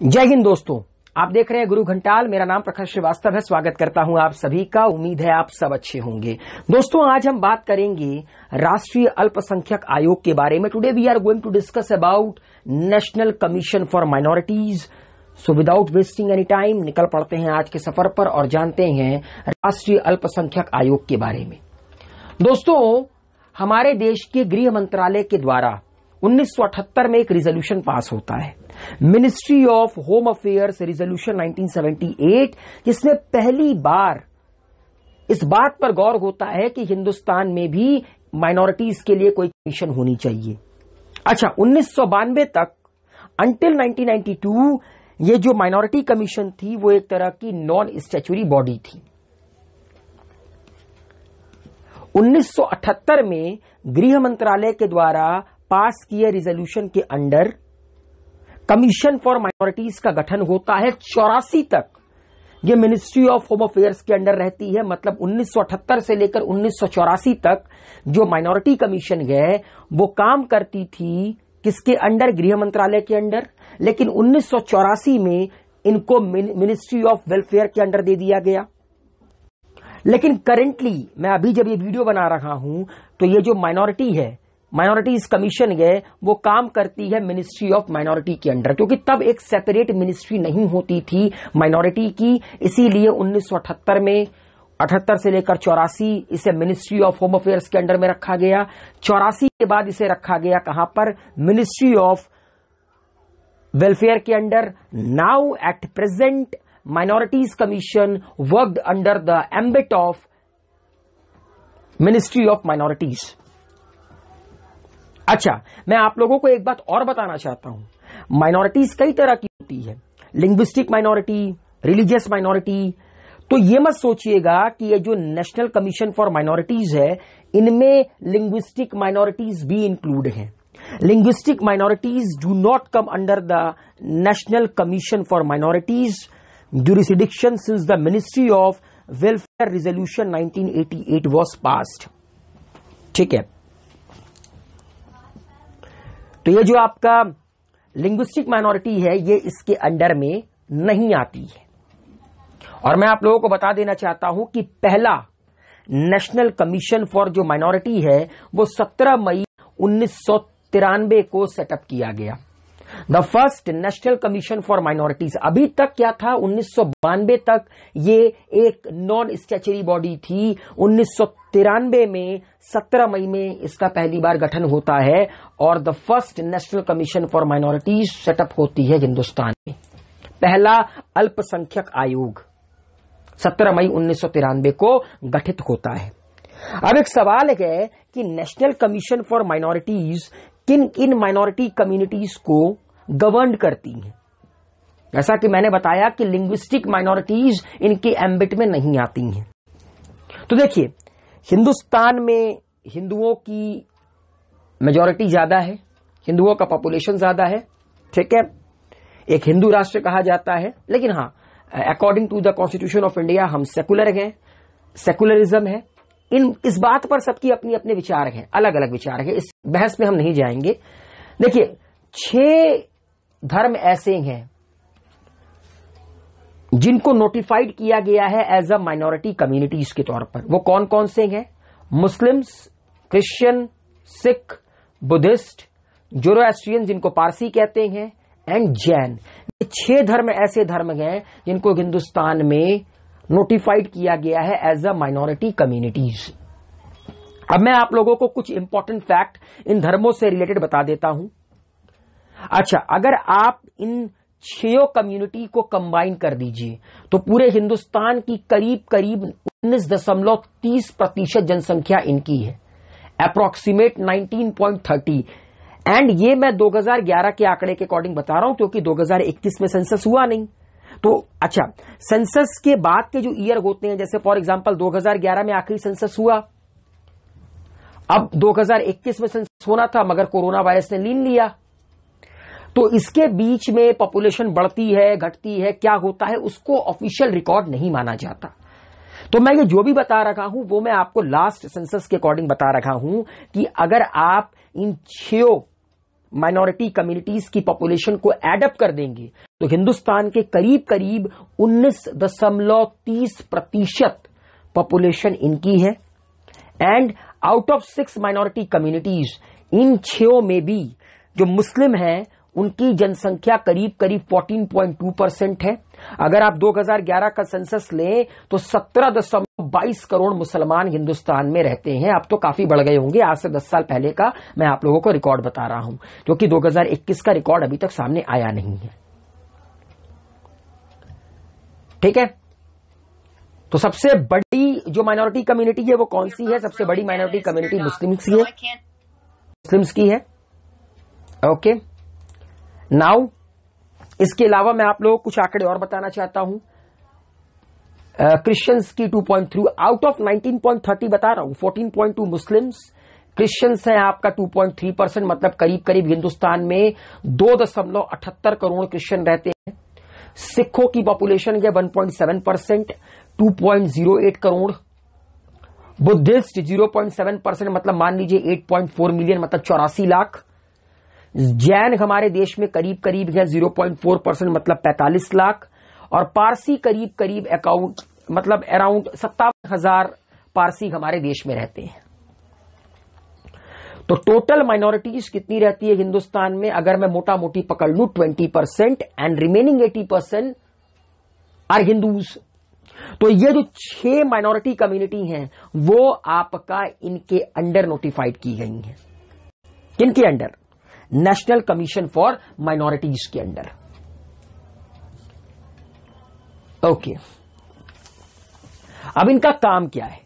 जय हिंद दोस्तों, आप देख रहे हैं गुरु घंटाल। मेरा नाम प्रखर श्रीवास्तव है। स्वागत करता हूं आप सभी का। उम्मीद है आप सब अच्छे होंगे। दोस्तों, आज हम बात करेंगे राष्ट्रीय अल्पसंख्यक आयोग के बारे में। Today we are going to discuss about National Commission for Minorities. So without wasting any time निकल पड़ते हैं आज के सफर पर और जानते हैं राष्ट्रीय अल्पसंख्यक आयोग के बारे में। दोस्तों, हमारे देश के गृह मंत्रालय के द्वारा 1978 में एक रिजोल्यूशन पास होता है, ministry of home affairs resolution 1978, जिसमें पहली बार इस बात पर गौर होता है कि हिंदुस्तान में भी माइनॉरिटीज के लिए कोई कमीशन होनी चाहिए। अच्छा, 1992 तक अंटिल 1992 ये जो माइनॉरिटी कमीशन थी वो एक तरह की नॉन स्टैच्यूरी बॉडी थी। 1978 में गृह मंत्रालय के द्वारा पास किए रिजोल्यूशन के अंडर कमीशन फॉर माइनॉरिटीज का गठन होता है। 84 तक ये मिनिस्ट्री ऑफ होम अफेयर्स के अंडर रहती है। मतलब 1978 से लेकर 1984 तक जो माइनॉरिटी कमीशन है वो काम करती थी किसके अंडर? गृह मंत्रालय के अंडर। लेकिन 1984 में इनको मिनिस्ट्री ऑफ वेलफेयर के अंडर दे दिया गया। लेकिन करेंटली मैं अभी जब ये वीडियो बना रहा हूं तो ये जो माइनॉरिटी है, माइनॉरिटीज कमीशन है, वो काम करती है मिनिस्ट्री ऑफ माइनॉरिटी के अंडर, क्योंकि तब एक सेपरेट मिनिस्ट्री नहीं होती थी माइनॉरिटी की। इसीलिए 1978 में 78 से लेकर 84 इसे मिनिस्ट्री ऑफ होम अफेयर्स के अंडर में रखा गया। 84 के बाद इसे रखा गया कहां पर? मिनिस्ट्री ऑफ वेलफेयर के under. Now at present minorities commission worked under the ambit of ministry of minorities. अच्छा, मैं आप लोगों को एक बात और बताना चाहता हूं। माइनॉरिटीज कई तरह की होती है, लिंग्विस्टिक माइनॉरिटी, रिलीजियस माइनॉरिटी। तो ये मत सोचिएगा कि ये जो नेशनल कमीशन फॉर माइनॉरिटीज है इनमें लिंग्विस्टिक माइनॉरिटीज भी इंक्लूड हैं। Linguistic minorities do not come under the National Commission for minorities jurisdiction since the Ministry of Welfare Resolution 1988 was passed। ठीक है, तो ये जो आपका लिंग्विस्टिक माइनॉरिटी है ये इसके अंडर में नहीं आती है। और मैं आप लोगों को बता देना चाहता हूं कि पहला नेशनल कमीशन फॉर जो माइनॉरिटी है वो 17 मई 1993 को सेटअप किया गया। The first national Commission for minorities. अभी तक क्या था? 1992 तक ये एक नॉन स्टैच्यूरी बॉडी थी। 1993 में 17 मई में इसका पहली बार गठन होता है और the first national Commission for minorities setup होती है हिंदुस्तान में। पहला अल्पसंख्यक आयोग 17 मई 1993 को गठित होता है। अब एक सवाल है कि नेशनल कमीशन फॉर माइनॉरिटीज किन किन माइनॉरिटी कम्युनिटीज को गवर्न करती हैं। जैसा कि मैंने बताया कि लिंग्विस्टिक माइनॉरिटीज इनके एम्बिट में नहीं आती हैं। तो देखिए, हिंदुस्तान में हिंदुओं की मेजॉरिटी ज्यादा है, हिंदुओं का पॉपुलेशन ज्यादा है। ठीक है, एक हिंदू राष्ट्र कहा जाता है। लेकिन हाँ, according to the constitution of India हम सेकुलर हैं, सेकुलरिज्म है। इस बात पर सबकी अपनी अपने विचार हैं, अलग अलग विचार हैं। इस बहस में हम नहीं जाएंगे। देखिए, 6 धर्म ऐसे हैं जिनको नोटिफाइड किया गया है एज अ माइनॉरिटी कम्युनिटीज के तौर पर। वो कौन कौन से हैं? Muslims, Christian, Sikh, Buddhist, Zoroastrian जिनको पारसी कहते हैं, एंड जैन। ये 6 धर्म ऐसे धर्म हैं जिनको हिंदुस्तान में नोटिफाइड किया गया है एज अ माइनॉरिटी कम्युनिटीज। अब मैं आप लोगों को कुछ इंपॉर्टेंट फैक्ट इन धर्मों से रिलेटेड बता देता हूं। अच्छा, अगर आप इन 6 कम्युनिटी को कंबाइन कर दीजिए तो पूरे हिंदुस्तान की करीब करीब 19.30% जनसंख्या इनकी है, अप्रोक्सीमेट 19.30। एंड ये मैं 2011 के आंकड़े के अकॉर्डिंग बता रहा हूं क्योंकि 2021 में सेंसस हुआ नहीं। तो अच्छा, सेंसस के बाद के जो ईयर होते हैं, जैसे फॉर एग्जांपल 2011 में आखिरी सेंसस हुआ, अब 2021 में सेंसस होना था मगर कोरोना वायरस ने लीन लिया। तो इसके बीच में पॉपुलेशन बढ़ती है, घटती है, क्या होता है उसको ऑफिशियल रिकॉर्ड नहीं माना जाता। तो मैं ये जो भी बता रहा हूं वो मैं आपको लास्ट सेंसस के अकॉर्डिंग बता रहा हूं कि अगर आप इन 6 माइनॉरिटी कम्युनिटीज की पॉपुलेशन को एडअप कर देंगे तो हिंदुस्तान के करीब करीब 19.30% पॉपुलेशन इनकी है। And out of 6 minority communities, इन 6 में भी जो मुस्लिम हैं उनकी जनसंख्या करीब करीब 14.2% है। अगर आप 2011 का सेंसस लें तो 17.22 करोड़ मुसलमान हिंदुस्तान में रहते हैं। अब तो काफी बढ़ गए होंगे, आज से 10 साल पहले का मैं आप लोगों को रिकॉर्ड बता रहा हूं, क्योंकि 2021 का रिकॉर्ड अभी तक सामने आया नहीं है। ठीक है, तो सबसे बड़ी जो माइनॉरिटी कम्युनिटी है वो कौन सी है? सबसे बड़ी माइनॉरिटी कम्युनिटी मुस्लिम्स की है। ओके, नाउ इसके अलावा मैं आप लोगों को कुछ आंकड़े और बताना चाहता हूं। क्रिश्चियंस की 2.3 आउट ऑफ 19.30 बता रहा हूं। 14.2 मुस्लिम्स, क्रिश्चियंस हैं आपका 2.3%, मतलब करीब करीब हिंदुस्तान में 2.78 करोड़ क्रिश्चियन रहते हैं। सिखों की पॉपुलेशन है 1.7%, 2.08 करोड़। बुद्धिस्ट 0.7%, मतलब मान लीजिए 8.4 मिलियन, मतलब 84 लाख। जैन हमारे देश में करीब करीब है 0.4%, मतलब 45 लाख। और पारसी करीब करीब मतलब अराउंड 57,000 पारसी हमारे देश में रहते हैं। तो टोटल माइनॉरिटीज कितनी रहती है हिंदुस्तान में? अगर मैं मोटा मोटी पकड़ लूं 20% एंड रिमेनिंग 80% आर हिंदूज। तो ये जो 6 माइनॉरिटी कम्युनिटी हैं वो आपका इनके अंडर नोटिफाइड की गई हैं। किनके under? National Commission for minorities के अंडर। ओके, अब इनका काम क्या है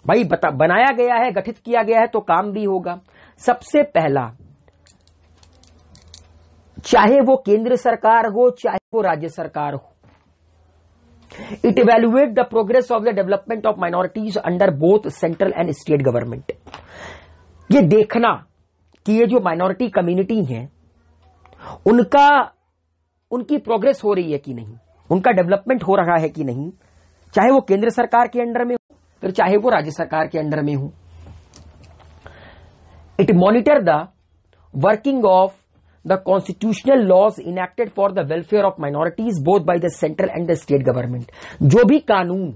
भाई? बनाया गया है, गठित किया गया है, तो काम भी होगा। सबसे पहला, चाहे वो केंद्र सरकार हो चाहे वो राज्य सरकार हो, it evaluate the progress of the development of minorities under both central and state government. ये देखना कि ये जो माइनॉरिटी कम्युनिटी हैं उनकी प्रोग्रेस हो रही है कि नहीं, उनका डेवलपमेंट हो रहा है कि नहीं, चाहे वो केंद्र सरकार के अंडर में हो फिर चाहे वो राज्य सरकार के अंडर में हो। It monitor the working of the constitutional laws enacted for the welfare of minorities both by the central and the state government. जो भी कानून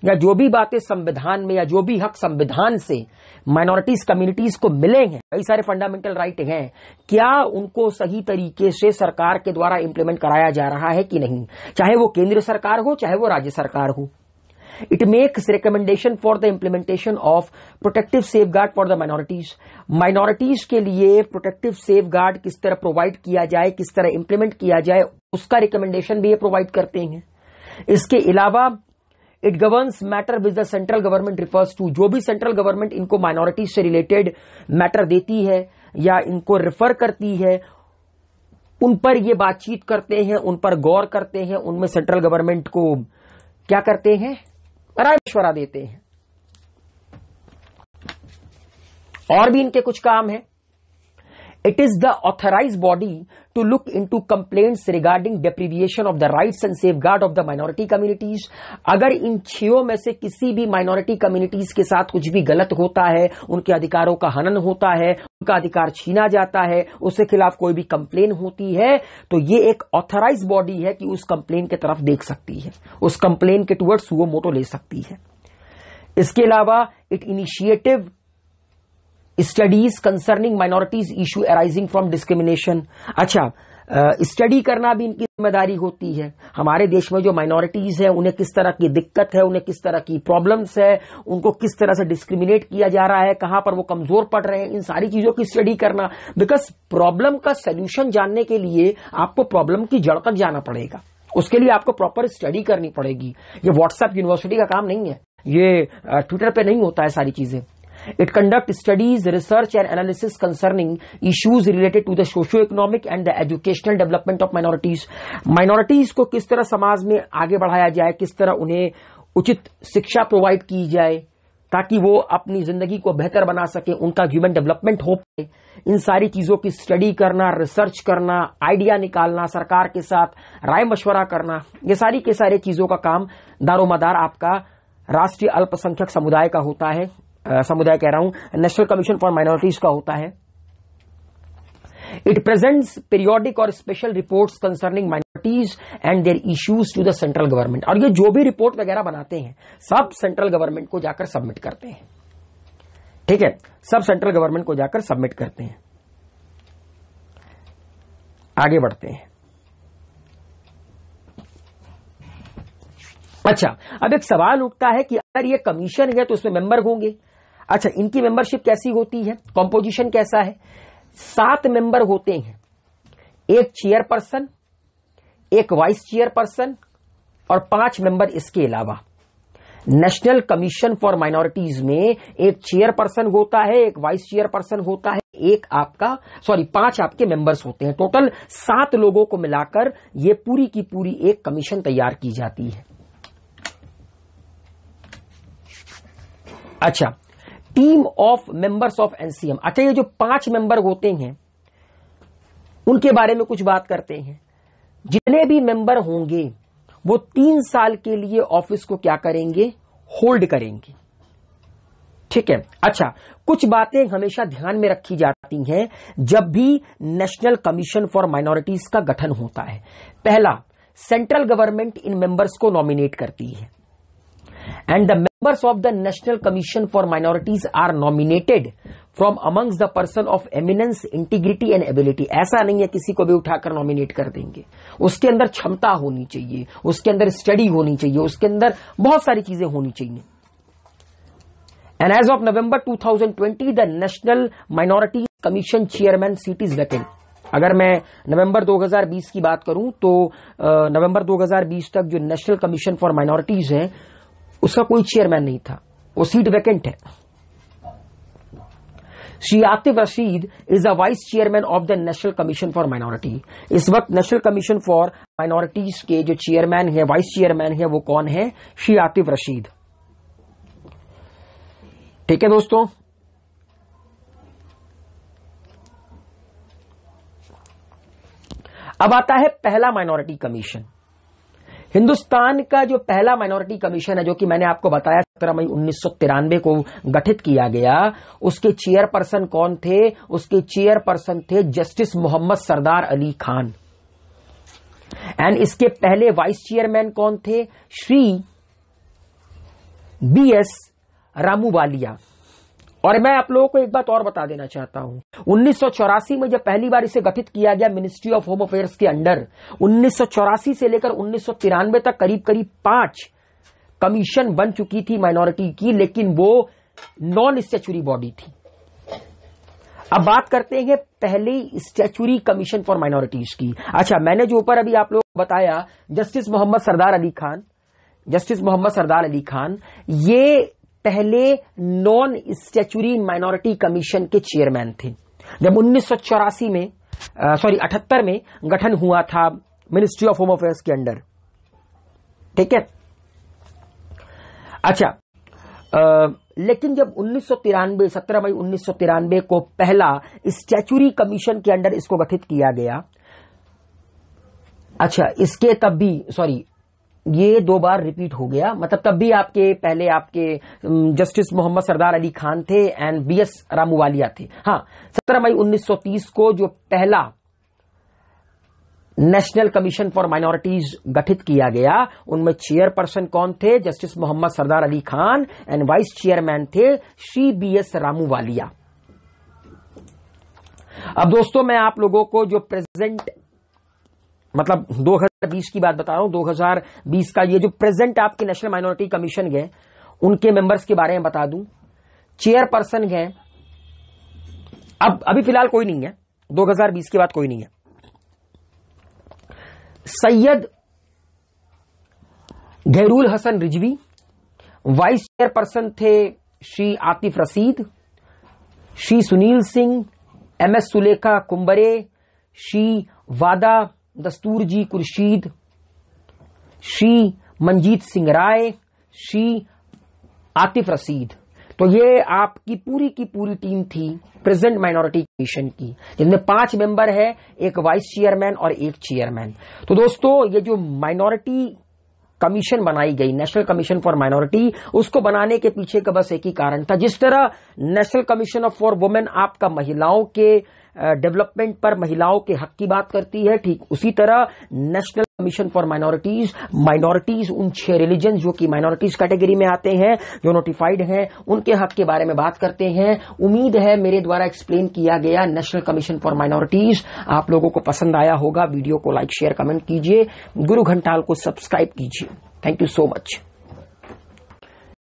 या जो भी बातें संविधान में या जो भी हक संविधान से माइनॉरिटीज कम्युनिटीज को मिले हैं, कई सारे फंडामेंटल राइट हैं, क्या उनको सही तरीके से सरकार के द्वारा इंप्लीमेंट कराया जा रहा है कि नहीं, चाहे वो केंद्र सरकार हो चाहे वो राज्य सरकार हो। It makes recommendation for the implementation of protective safeguard for the minorities. Minorities के लिए प्रोटेक्टिव सेफगार्ड किस तरह प्रोवाइड किया जाए, किस तरह इंप्लीमेंट किया जाए, उसका रिकमेंडेशन भी ये प्रोवाइड करते हैं। इसके अलावा it governs matter which the central government refers to. जो भी सेंट्रल गवर्नमेंट इनको माइनॉरिटीज से रिलेटेड मैटर देती है या इनको रिफर करती है, उन पर ये बातचीत करते हैं, उन पर गौर करते हैं, उनमें सेंट्रल गवर्नमेंट को क्या करते हैं? राय मशवरा देते हैं। और भी इनके कुछ काम है। It is the authorised body to look into complaints regarding deprivation of the rights and safeguard of the minority communities. अगर इन 6 में से किसी भी माइनॉरिटी कम्युनिटीज के साथ कुछ भी गलत होता है, उनके अधिकारों का हनन होता है, उनका अधिकार छीना जाता है, उसके खिलाफ कोई भी कंप्लेन होती है, तो ये एक ऑथराइज्ड बॉडी है कि उस कंप्लेन की तरफ देख सकती है, उस कंप्लेन के टुवर्ड्स वो मोटो ले सकती है। इसके अलावा it initiative studies concerning minorities issue arising from discrimination. अच्छा, स्टडी करना भी इनकी जिम्मेदारी होती है। हमारे देश में जो माइनॉरिटीज है उन्हें किस तरह की दिक्कत है, उन्हें किस तरह की प्रॉब्लम्स है, उनको किस तरह से डिस्क्रिमिनेट किया जा रहा है, कहां पर वो कमजोर पड़ रहे हैं, इन सारी चीजों की स्टडी करना। बिकॉज प्रॉब्लम का सोल्यूशन जानने के लिए आपको प्रॉब्लम की जड़ तक जाना पड़ेगा, उसके लिए आपको प्रॉपर स्टडी करनी पड़ेगी। ये व्हाट्सएप यूनिवर्सिटी का काम नहीं है, ये ट्विटर पे नहीं होता है सारी चीजें। It conducts studies, research and analysis concerning issues related to the socio-economic and the educational development of minorities. Minorities को किस तरह समाज में आगे बढ़ाया जाए, किस तरह उन्हें उचित शिक्षा प्रोवाइड की जाए ताकि वो अपनी जिंदगी को बेहतर बना सके, उनका ह्यूमन डेवलपमेंट हो पाए। इन सारी चीजों की स्टडी करना, रिसर्च करना, आइडिया निकालना, सरकार के साथ राय मशवरा करना, ये सारी के सारे चीजों का काम दारोमदार आपका राष्ट्रीय अल्पसंख्यक समुदाय का होता है, समुदाय कह रहा हूं, नेशनल कमीशन फॉर माइनॉरिटीज का होता है। इट प्रेजेंट्स पीरियोडिक और special reports concerning minorities and their issues to the central government. और ये जो भी रिपोर्ट वगैरह बनाते हैं सब सेंट्रल गवर्नमेंट को जाकर सबमिट करते हैं, ठीक है, सब सेंट्रल गवर्नमेंट को जाकर सबमिट करते हैं। आगे बढ़ते हैं। अच्छा, अब एक सवाल उठता है कि अगर ये कमीशन है तो उसमें मेंबर होंगे। अच्छा, इनकी मेंबरशिप कैसी होती है, कॉम्पोजिशन कैसा है? 7 मेंबर होते हैं, एक चेयरपर्सन, एक वाइस चेयरपर्सन और 5 मेंबर इसके अलावा। नेशनल कमीशन फॉर माइनॉरिटीज में एक चेयरपर्सन होता है, एक वाइस चेयरपर्सन होता है, 5 आपके मेंबर्स होते हैं। टोटल 7 लोगों को मिलाकर ये पूरी की पूरी एक कमीशन तैयार की जाती है। अच्छा, team of members of NCM. अच्छा, ये जो 5 मेंबर होते हैं उनके बारे में कुछ बात करते हैं। जितने भी मेंबर होंगे वो 3 साल के लिए ऑफिस को क्या करेंगे, होल्ड करेंगे, ठीक है। अच्छा, कुछ बातें हमेशा ध्यान में रखी जाती हैं जब भी नेशनल कमीशन फॉर माइनॉरिटीज का गठन होता है। पहला, सेंट्रल गवर्नमेंट इन मेंबर्स को नॉमिनेट करती है and the members of the National Commission for Minorities are nominated from amongst the person of eminence, integrity and ability. ऐसा नहीं है किसी को भी उठाकर नॉमिनेट कर देंगे, उसके अंदर क्षमता होनी चाहिए, उसके अंदर स्टडी होनी चाहिए, उसके अंदर बहुत सारी चीजें होनी चाहिए। And as of November 2020 the national minority commission chairman seat is vacant. अगर मैं नवंबर 2020 की बात करूं तो नवंबर 2020 तक जो नेशनल कमीशन फॉर माइनॉरिटीज है उसका कोई चेयरमैन नहीं था, वो सीट वैकेंट है। Shri Atif Rashid is the vice chairman of the National Commission for minority. इस वक्त नेशनल कमीशन फॉर माइनॉरिटीज के जो चेयरमैन है, वाइस चेयरमैन है, वो कौन है? श्री आतिफ रशीद, ठीक है दोस्तों। अब आता है पहला माइनॉरिटी कमीशन। हिंदुस्तान का जो पहला माइनॉरिटी कमीशन है, जो कि मैंने आपको बताया 17 मई 1993 को गठित किया गया, उसके चेयरपर्सन कौन थे? उसके चेयरपर्सन थे जस्टिस मोहम्मद सरदार अली खान। एंड इसके पहले वाइस चेयरमैन कौन थे? श्री BS रामूवालिया। और मैं आप लोगों को एक बात और बता देना चाहता हूं, 1984 में जब पहली बार इसे गठित किया गया मिनिस्ट्री ऑफ होम अफेयर्स के अंडर, 1984 से लेकर 1993 तक करीब करीब 5 कमीशन बन चुकी थी माइनॉरिटी की, लेकिन वो नॉन स्टैच्यूरी बॉडी थी। अब बात करते हैं पहले स्टैच्यूरी कमीशन फॉर माइनॉरिटीज की। अच्छा, मैंने जो ऊपर अभी आप लोगों को बताया जस्टिस मोहम्मद सरदार अली खान, ये पहले नॉन स्टैच्यूरी माइनॉरिटी कमीशन के चेयरमैन थे। जब 1984 में 78 में गठन हुआ था मिनिस्ट्री ऑफ होम अफेयर्स के अंडर, ठीक है। अच्छा, लेकिन जब 1993 17 मई 1993 को पहला स्टैच्यूरी कमीशन के अंडर इसको गठित किया गया। अच्छा, इसके तब भी ये 2 बार रिपीट हो गया, मतलब तब भी पहले आपके जस्टिस मोहम्मद सरदार अली खान थे एंड BS रामूवालिया थे। हाँ, 17 मई 1930 को जो पहला नेशनल कमीशन फॉर माइनॉरिटीज गठित किया गया, उनमें चेयरपर्सन कौन थे? Justice Mohammad Sardar Ali Khan and vice chairman थे श्री BS रामूवालिया। अब दोस्तों, मैं आप लोगों को जो प्रेजेंट, मतलब 2020 की बात बता रहा हूं, 2020 का ये जो प्रेजेंट आपके नेशनल माइनॉरिटी कमीशन गए, उनके मेंबर्स के बारे में बता दूं। चेयरपर्सन गए, अभी फिलहाल कोई नहीं है, 2020 के बाद कोई नहीं है। सैयद गैरुल हसन रिजवी, वाइस चेयरपर्सन थे श्री आतिफ रशीद, श्री सुनील सिंह, MS सुलेखा कुंबरे, श्री वादा दस्तूर जी कुरशीद, श्री मंजीत सिंह राय, श्री आतिफ रशीद। तो ये आपकी पूरी की पूरी टीम थी प्रेजेंट माइनॉरिटी कमीशन की, जिनमें 5 मेंबर है, एक वाइस चेयरमैन और एक चेयरमैन। तो दोस्तों, ये जो माइनॉरिटी कमीशन बनाई गई, नेशनल कमीशन फॉर माइनॉरिटी, उसको बनाने के पीछे का बस एक ही कारण था। जिस तरह नेशनल कमीशन फॉर वुमेन आपका महिलाओं के डेवलपमेंट पर महिलाओं के हक की बात करती है, ठीक उसी तरह नेशनल कमीशन फॉर माइनॉरिटीज उन 6 रिलीजन जो कि माइनॉरिटीज कैटेगरी में आते हैं, जो नोटिफाइड हैं, उनके हक के बारे में बात करते हैं। उम्मीद है मेरे द्वारा एक्सप्लेन किया गया नेशनल कमीशन फॉर माइनॉरिटीज आप लोगों को पसंद आया होगा। वीडियो को लाइक शेयर कमेंट कीजिए, गुरु घंटाल को सब्सक्राइब कीजिए। Thank you so much.